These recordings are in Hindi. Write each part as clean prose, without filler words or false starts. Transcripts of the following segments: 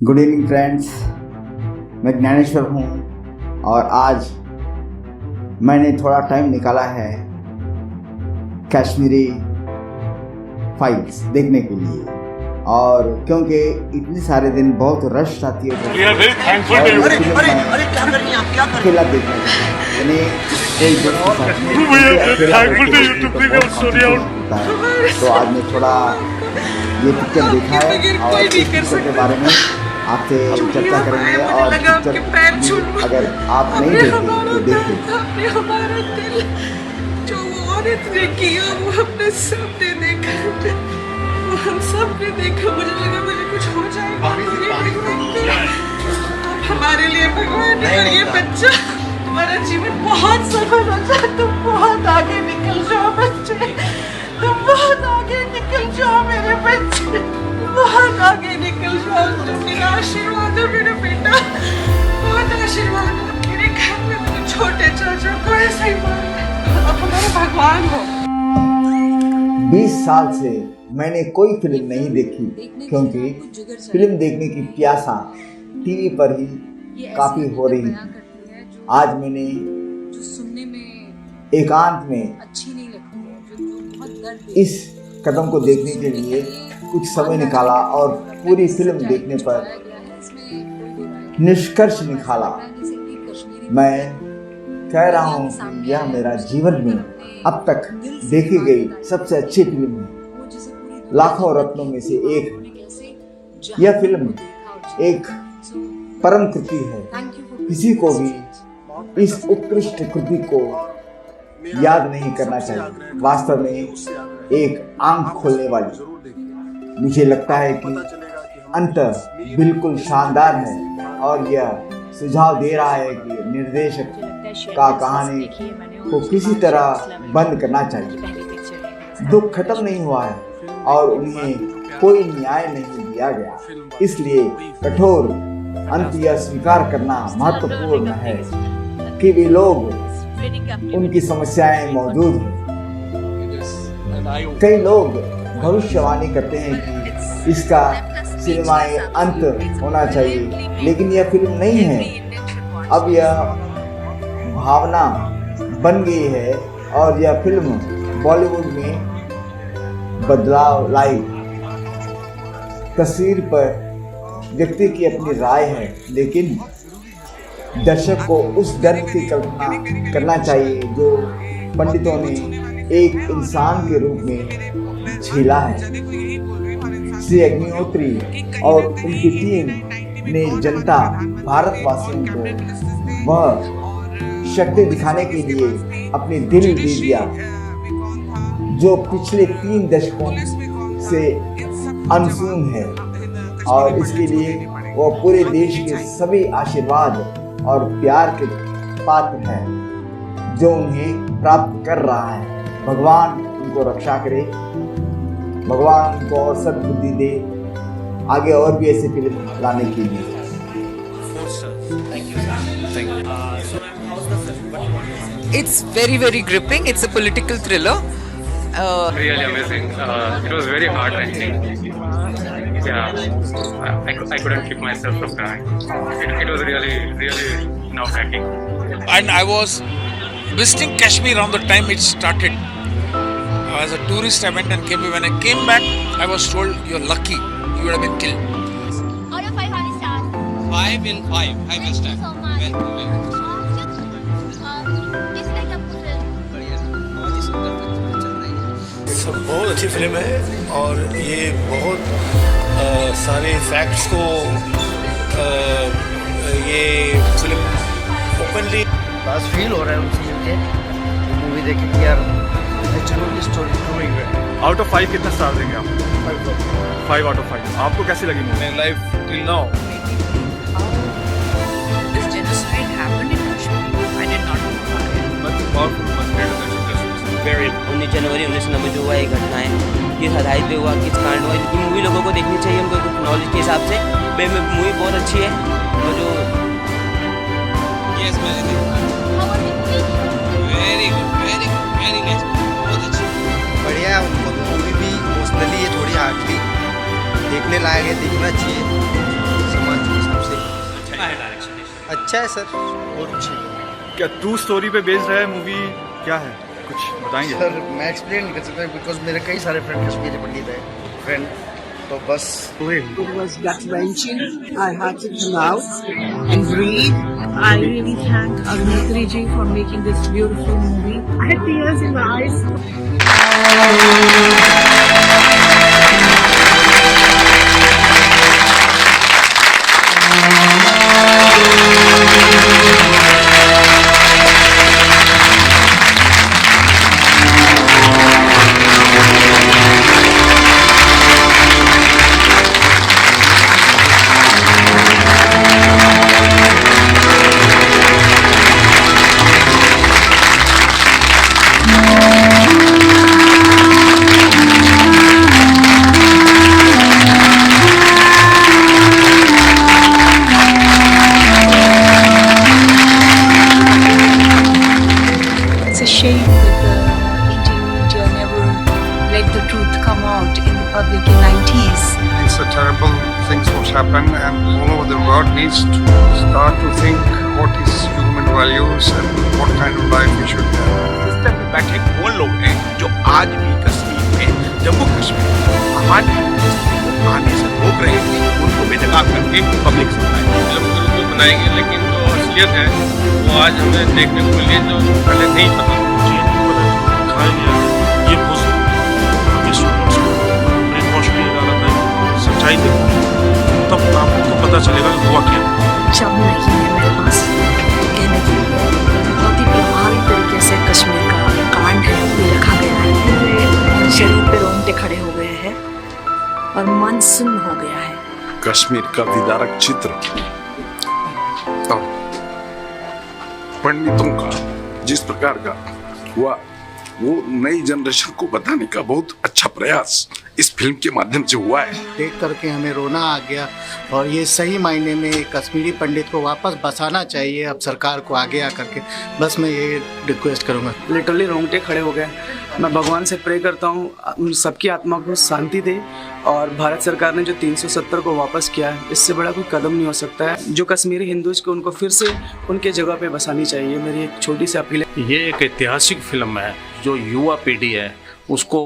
गुड इवनिंग फ्रेंड्स, मैं ज्ञानेश्वर हूँ और आज मैंने थोड़ा टाइम निकाला है कश्मीरी फाइल्स देखने के लिए। और क्योंकि इतने सारे दिन बहुत रश आती है अकेला देखने यानी कोई तो आज मैं थोड़ा ये पिक्चर देखा है और इस पिक्चर के बारे में आपसे चर्चा करेंगे। और पिक्चर अगर आप नहीं देखे तो देखिए। हमारा दिल जो वो औरत ने किया वो हमने सबने देखा, वो हम सबने देखा। मुझे लगा मुझे कुछ हो जाएगा। हमारे लिए भगवान ने और ये बच्चा तुम्हारा जीवन बहुत सफल हो जाए। तुम बहुत आगे निकल जाओ बच्चे, तुम बहुत आगे निकल जाओ मेरे बच्चे, बहुत आगे निकल जाओ। तुम मेरा आशीर्वाद हो मेरा बेटा, बहुत आशीर्वाद हो। मेरे घर में मेरे छोटे चाचा को ऐसा ही मानो, आप हमारे भगवान हो। 20 साल से मैंने कोई फिल्म नहीं देखी क्योंकि फिल्म देखने की प्यासा टीवी पर ही काफी हो रही थी। आज मैंने एकांत में इस कदम को देखने के लिए कुछ समय निकाला और पूरी फिल्म देखने पर निष्कर्ष निकाला। मैं कह रहा हूँ कि यह मेरा जीवन में अब तक देखी गई सबसे अच्छी फिल्म है, लाखों रत्नों में से एक। यह फिल्म एक परम कृति है। किसी को भी इस उत्कृष्ट कृति को याद नहीं करना चाहिए। वास्तव में एक आंख खोलने वाली। मुझे लगता है कि अंत बिल्कुल शानदार है और यह सुझाव दे रहा है कि निर्देशक का कहानी को किसी तरह बंद करना चाहिए। दुख खत्म नहीं हुआ है और उन्हें कोई न्याय नहीं दिया गया, इसलिए कठोर अंत यह स्वीकार करना महत्वपूर्ण है कि वे लोग उनकी समस्याएं मौजूद हैं। कई लोग भविष्यवाणी करते हैं कि इसका सिनेमाई अंत होना चाहिए, लेकिन यह फिल्म नहीं है। अब यह भावना बन गई है और यह फिल्म बॉलीवुड में बदलाव लाई। तस्वीर पर व्यक्ति की अपनी राय है, लेकिन दर्शक को उस दर्द की कल्पना करना चाहिए जो पंडितों ने एक इंसान के रूप में झेला है। श्री अग्निहोत्री और उनकी टीम ने जनता भारतवासियों को वह शक्ति दिखाने के लिए अपने दिल दे दिया जो पिछले 3 दशकों से अनसुन है। और इसके लिए वो पूरे देश के सभी आशीर्वाद और प्यार के पात्र है जो उन्हें प्राप्त कर रहा है। भगवान उनको रक्षा करे, भगवान उनको और सद्बुद्धि दे आगे और भी ऐसे फिल्म लाने के लिए। It's very gripping. It's a political thriller. Really amazing. It was very heart-wrenching. Yeah, I couldn't keep myself from crying. It was really nerve-wracking. And I was visiting Kashmir around the time it started. As a tourist, I went and came. When I came back, I was told, "You're lucky. You would have been killed." Out of 5, how many stars? 5 in 5. I will stand. Thank you so much. कैसी लगी आपको फिल्म? बढ़िया, बहुत ही सुंदर फिल्म चल रही है। सब बहुत अच्छी फिल्म है और ये बहुत सारे फैक्ट्स को ये फिल्म ओपनली बस फील हो रहा है उनसे मिलके मूवी देख के यार नेचुरली स्टोरी डूइंग है। Out of 5 कितना स्टार देंगे आप? 5 out of 5. आपको कैसी लगी movie? My life till now This genocide happened in Kashmir. I did not know about it. Much powerful, much greater than just very 19 जनवरी 1990 जो हुआ ये घटना है, किस आधारित पे हुआ, किस कारण हुआ, इनकी मूवी लोगों को देखनी चाहिए उनको नॉलेज के हिसाब से। मूवी बहुत अच्छी है और जो How was the movie? Very good very nice, बहुत अच्छी। बढ़िया है। उनको मूवी भी इमोशनली ये थोड़ी हार्ड थी, देखने लायक है, देखना चाहिए। समाज अच्छा है सर, बहुत अच्छा है। क्या ट्रू स्टोरी पे बेस्ड है मूवी, क्या है कुछ बताएंगे? सर मैं एक्सप्लेन नहीं कर सकता बिकॉज मेरे कई सारे फ्रेंड कश्मीरी पंडित है फ्रेंड, तो बस It was gut-wrenching. I had to come out and breathe. I really thank Agnetri ji for making this beautiful movie. I had tears in my eyes. It's a shame that the Indian media never let the truth come out in the public in 90s. It's a terrible things what's happened, and all over the world needs to start to think what is human values and what kind of life we should have. System में बैठे वो लोग हैं जो आज भी कश्मीर में, जम्मू कश्मीर हमारे आने से रोक रहे हैं, उनको बेदखल करके पब्लिक सप्लाई फिल्म बिल्कुल बनाएंगे, लेकिन जो असलियत है वो आज हमें देखने को मिली है, जो पहले नहीं पता। दिखाया गया है ये पोस्ट आगे स्टूडेंट्स को ब्रेन वॉश किया जा रहा है, सच्चाई देखो तब आपको पता चलेगा कि हुआ क्या। शब्द नहीं है मेरे पास कहने के लिए। बहुत ही प्रभावी तरीके से कश्मीर का कांड है वो लिखा गया है। मेरे शरीर पे रोंगटे खड़े हो गए हैं और मन सुन्न हो गया है। कश्मीर का विदारक चित्र और पंडितों का जिस प्रकार का हुआ, वो नई जनरेशन को बताने का बहुत अच्छा प्रयास इस फिल्म के माध्यम से हुआ है। देख करके हमें रोना आ गया, और ये सही मायने में कश्मीरी पंडित को वापस बसाना चाहिए अब सरकार को आगे आ करके। बस मैं ये रिक्वेस्ट करूँगा। लिटरली रोंगटे खड़े हो गए। मैं भगवान से प्रे करता हूँ उन सबकी आत्मा को शांति दे, और भारत सरकार ने जो 370 को वापस किया है, इससे बड़ा कोई कदम नहीं हो सकता है। जो कश्मीरी हिंदूज को उनको फिर से उनके जगह पे बसानी चाहिए, मेरी एक छोटी सी अपील है। ये एक ऐतिहासिक फिल्म है, जो युवा पीढ़ी है उसको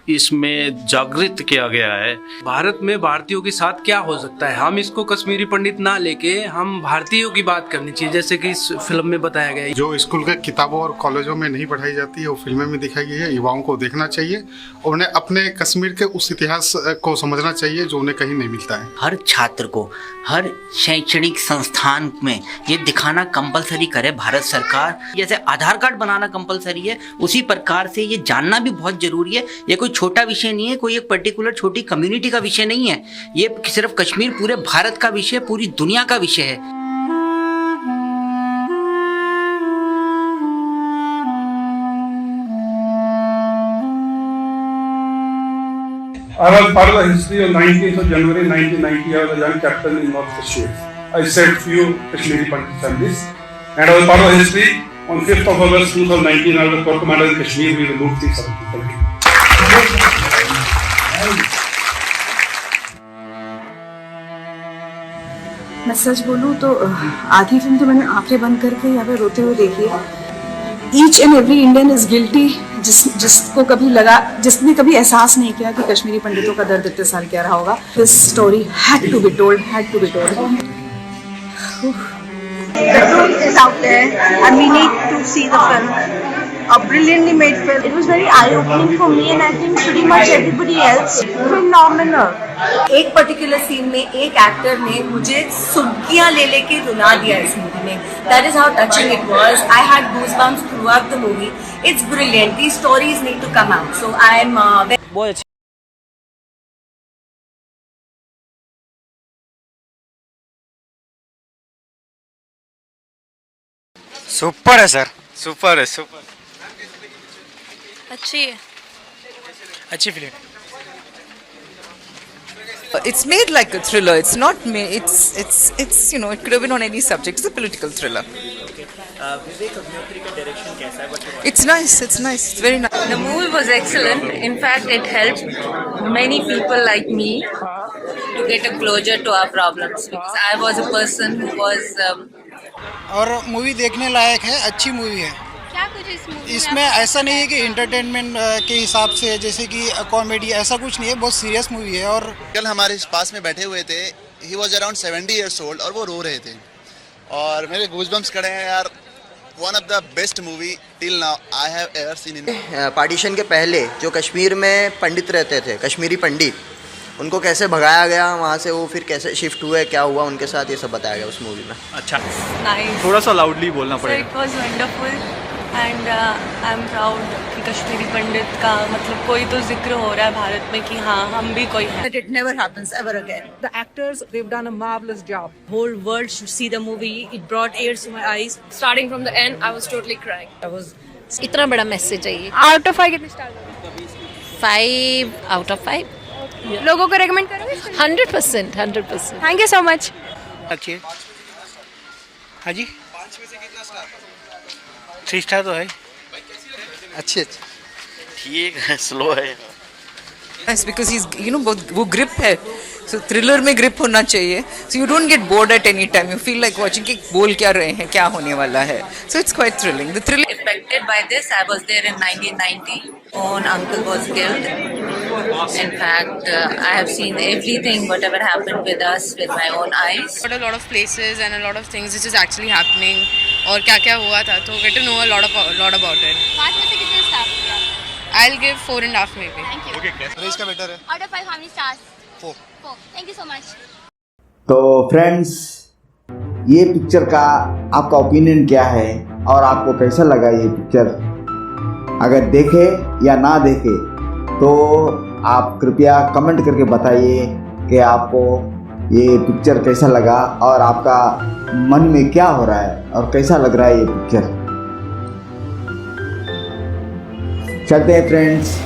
इसमें जागृत किया गया है। भारत में भारतीयों के साथ क्या हो सकता है, हम इसको कश्मीरी पंडित ना लेके हम भारतीयों की बात करनी चाहिए, जैसे कि इस फिल्म में बताया गया है। जो स्कूल के किताबों और कॉलेजों में नहीं पढ़ाई जाती है वो फिल्में में दिखाई गई है। युवाओं को देखना चाहिए और उन्हें अपने कश्मीर के उस इतिहास को समझना चाहिए जो उन्हें कहीं नहीं मिलता है। हर छात्र को हर शैक्षणिक संस्थान में ये दिखाना कंपलसरी करे भारत सरकार। जैसे आधार कार्ड बनाना कंपलसरी है, उसी प्रकार से ये जानना भी बहुत जरूरी है। ये कोई छोटा विषय नहीं है, कोई एक पर्टिकुलर छोटी कम्युनिटी का विषय नहीं है। ये सिर्फ कश्मीर पूरे भारत का विषय, पूरी दुनिया का विषय है। I was part of the history of 19th of January 1990. I was a young captain in North Kashmir. I saved few Kashmiri Pandit families, and I was part of the history. On 5th of August 2019, I was the corps commander in Kashmir. We removed 370 people. मैं सच बोलूं तो आधी फिल्म तो मैंने आंखें बंद करके यहाँ पे रोते हुए देखी है। Each and every Indian is guilty, जिसने कभी एहसास नहीं किया कि कश्मीरी पंडितों का दर्द इतने साल क्या रहा होगा। This story had to be told, had to be told. The truth is out there and we need to see the film. A brilliantly made film. It was very eye-opening for me and I think pretty much everybody else. Phenomenal. एक पर्टिकुलर सीन में एक एक्टर ने मुझे सुबकियां ले लेके रुला दिया इस मूवी में। That is how touching it was. I had goosebumps throughout the movie. It's brilliant. These stories need to come out. So I am बहुत अच्छी सुपर है सर, सुपर है, सुपर अच्छी है, अच्छी film. It's made like a thriller. It's not made. It's you know, it could have been on any subject. It's a political thriller. Vivek Agnihotri का डायरेक्शन कैसा है? It's nice. It's nice. It's very nice. The movie was excellent. In fact, it helped many people like me to to get a closure to our problems. Because I was a person who was और मूवी देखने लायक है, अच्छी मूवी है। क्या कुछ इस मूवी इसमें ऐसा नहीं है कि इंटरटेनमेंट के हिसाब से जैसे कि कॉमेडी, ऐसा कुछ नहीं है, बहुत सीरियस मूवी है। और कल हमारे पास में बैठे हुए थे, he was around 70 years old और वो रो रहे थे और मेरे गूज़बम्प्स खड़े हैं यार। One of the best movie till now I have ever seen in. Partition के पहले जो कश्मीर में पंडित रहते थे, कश्मीरी पंडित, उनको कैसे भगाया गया वहाँ से, वो फिर कैसे शिफ्ट हुए, क्या हुआ उनके साथ, ये सब बताया गया उस मूवी में। अच्छा, nice. थोड़ा सा लाउडली बोलना So पड़ेगा। it was wonderful and I'm proud कि कश्मीरी पंडित का मतलब कोई तो जिक्र हो रहा है भारत में कि हाँ हम भी कोई हैं। It never happens ever again. The actors, they've done a marvelous job. Whole world should see the movie. It brought tears to my eyes. Starting from the end, I was totally crying. I was इतना बड़ा मैसेज है ये। आउट ऑफ 5 कितने स्टार दोगे? 5 out of 5। लोगों को रेकमेंड करोगे? 100%, 100%। Thank you so much. अच्छी, हाँ जी, 3 स्टार तो है। अच्छी ठीक है, स्लो है। Yes, because he's, you know, वो ग्रिप है, so थ्रिलर में ग्रिप होना चाहिए, so you don't get bored at any time, you feel like watching कि बोल क्या रहे हैं, क्या होने वाला है, so it's quite thrilling. The thrill affected by this. I was there in 1990. Own uncle was killed. In fact, I have seen everything, whatever happened with us, with my own eyes. a lot of places and a lot of things which is actually happening और क्या क्या हुआ था, तो get to know a lot about it. 5 में से कितने स्टार दोगे आप? I'll give 4.5 maybe. Thank you. Race का बेटर है। Out of 5 how many stars? 4. Thank you so much. तो फ्रेंड्स, ये पिक्चर का आपका ओपिनियन क्या है और आपको कैसा लगा ये पिक्चर? अगर देखे या ना देखे तो आप कृपया कमेंट करके बताइए कि आपको ये पिक्चर कैसा लगा और आपका मन में क्या हो रहा है और कैसा लग रहा है ये पिक्चर। चलते हैं फ्रेंड्स,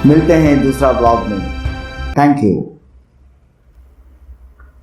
मिलते हैं दूसरा ब्लॉग में। Thank you.